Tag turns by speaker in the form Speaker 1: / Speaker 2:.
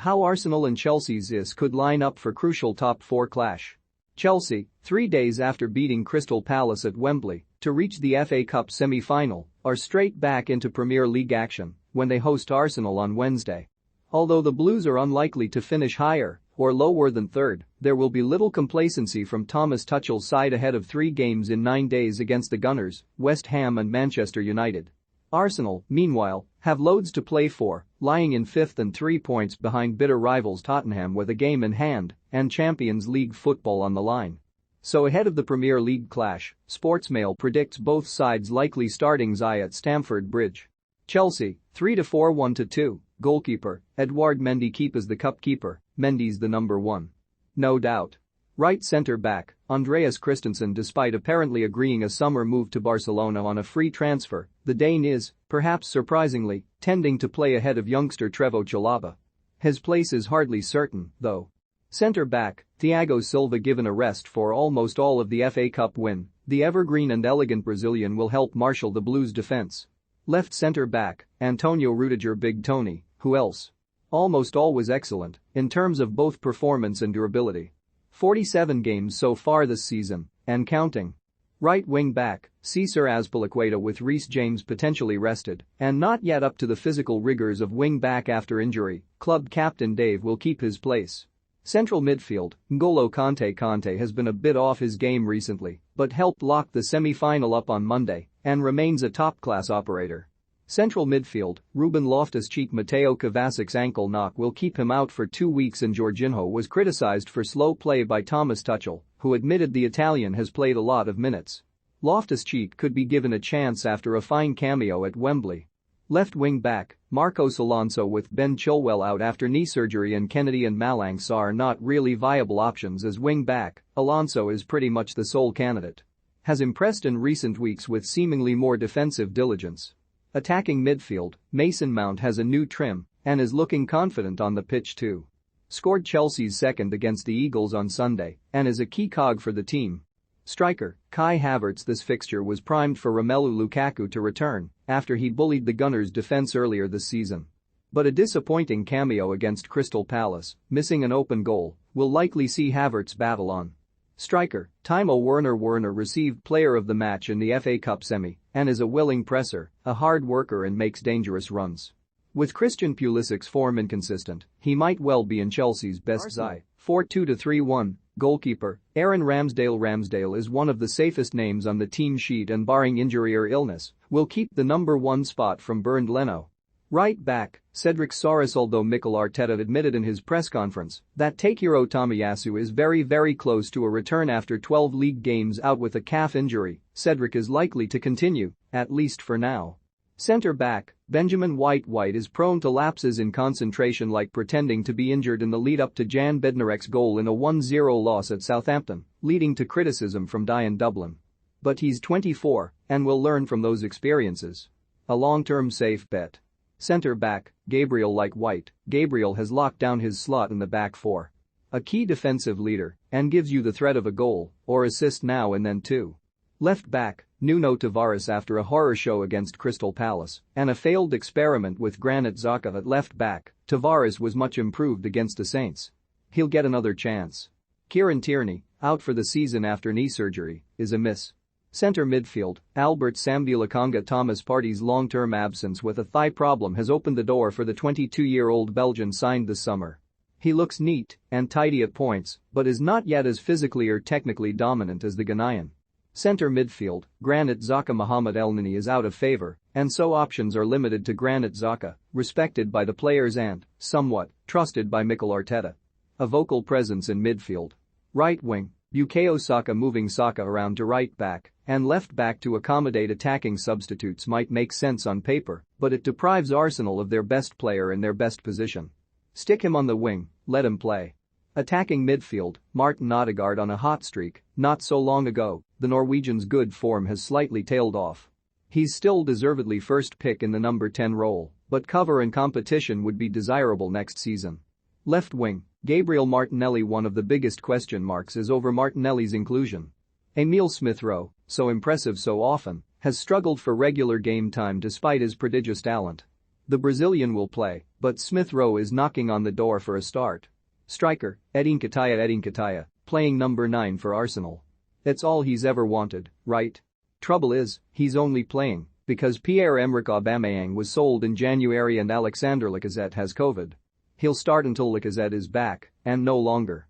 Speaker 1: How Arsenal and ChelseaXIs could line up for crucial top four clash. Chelsea, 3 days after beating Crystal Palace at Wembley to reach the FA Cup semi-final, are straight back into Premier League action when they host Arsenal on Wednesday. Although the Blues are unlikely to finish higher or lower than third, there will be little complacency from Thomas Tuchel's side ahead of 3 games in 9 days against the Gunners, West Ham and Manchester United. Arsenal, meanwhile, have loads to play for, lying in 5th and 3 points behind bitter rivals Tottenham with a game in hand and Champions League football on the line. So ahead of the Premier League clash, Sportsmail predicts both sides likely starting XI at Stamford Bridge. Chelsea, 3-4 1-2, goalkeeper, Edouard Mendy keep as the cup keeper, Mendy's the number 1. No doubt. Right centre-back, Andreas Christensen despite apparently agreeing a summer move to Barcelona on a free transfer, the Dane is, perhaps surprisingly, tending to play ahead of youngster Trevoh Chalobah. His place is hardly certain, though. Centre-back, Thiago Silva given a rest for almost all of the FA Cup win, the evergreen and elegant Brazilian will help marshal the Blues' defense. Left centre-back, Antonio Rudiger Big Tony, who else? Almost always excellent, in terms of both performance and durability. 47 games so far this season, and counting. Right wing-back, Cesar Azpilicueta with Reece James potentially rested and not yet up to the physical rigors of wing-back after injury, club captain Dave will keep his place. Central midfield, N'Golo Kante has been a bit off his game recently, but helped lock the semi-final up on Monday and remains a top-class operator. Central midfield, Ruben Loftus-Cheek Mateo Kovacic's ankle knock will keep him out for 2 weeks and Jorginho was criticized for slow play by Thomas Tuchel, who admitted the Italian has played a lot of minutes. Loftus-Cheek could be given a chance after a fine cameo at Wembley. Left wing-back, Marcos Alonso with Ben Chilwell out after knee surgery and Kennedy and Malang are not really viable options as wing-back, Alonso is pretty much the sole candidate. Has impressed in recent weeks with seemingly more defensive diligence. Attacking midfield, Mason Mount has a new trim and is looking confident on the pitch too. Scored Chelsea's second against the Eagles on Sunday and is a key cog for the team. Striker, Kai Havertz. This fixture was primed for Romelu Lukaku to return after he bullied the Gunners' defense earlier this season. But a disappointing cameo against Crystal Palace, missing an open goal, will likely see Havertz battle on. Striker, Timo Werner received player of the match in the FA Cup semi and is a willing presser, a hard worker and makes dangerous runs. With Christian Pulisic's form inconsistent, he might well be in Chelsea's best XI. 4-2-3-1, goalkeeper, Aaron Ramsdale. Ramsdale is one of the safest names on the team sheet and barring injury or illness, will keep the number 1 spot from Bernd Leno. Right back, Cedric Soares. Although Mikel Arteta admitted in his press conference that Takehiro Tomiyasu is very close to a return after 12 league games out with a calf injury, Cedric is likely to continue, at least for now. Centre-back, Benjamin White is prone to lapses in concentration like pretending to be injured in the lead-up to Jan Bednarek's goal in a 1-0 loss at Southampton, leading to criticism from Dion Dublin. But he's 24 and will learn from those experiences. A long-term safe bet. Centre-back, Gabriel. Like White, Gabriel has locked down his slot in the back four. A key defensive leader and gives you the threat of a goal or assist now and then too. Left back, Nuno Tavares. After a horror show against Crystal Palace and a failed experiment with Granit Xhaka at left back, Tavares was much improved against the Saints. He'll get another chance. Kieran Tierney, out for the season after knee surgery, is a miss. Centre midfield, Albert Sambi-Lokonga. Thomas Partey's long-term absence with a thigh problem has opened the door for the 22-year-old Belgian signed this summer. He looks neat and tidy at points, but is not yet as physically or technically dominant as the Ghanaian. Centre midfield, Granit Xhaka. Mohamed Elneny is out of favour, and so options are limited to Granit Xhaka, respected by the players and, somewhat, trusted by Mikel Arteta. A vocal presence in midfield. Right wing, Bukayo Saka. Moving Saka around to right back and left back to accommodate attacking substitutes might make sense on paper, but it deprives Arsenal of their best player in their best position. Stick him on the wing, let him play. Attacking midfield, Martin Odegaard. On a hot streak, not so long ago, the Norwegian's good form has slightly tailed off. He's still deservedly first pick in the number 10 role, but cover and competition would be desirable next season. Left wing, Gabriel Martinelli. One of the biggest question marks is over Martinelli's inclusion. Emile Smith-Rowe, so impressive so often, has struggled for regular game time despite his prodigious talent. The Brazilian will play, but Smith Rowe is knocking on the door for a start. Striker, Edin Nketiah, playing number 9 for Arsenal. It's all he's ever wanted, right? Trouble is, he's only playing because Pierre-Emerick Aubameyang was sold in January and Alexander Lacazette has COVID. He'll start until Lacazette is back, and no longer.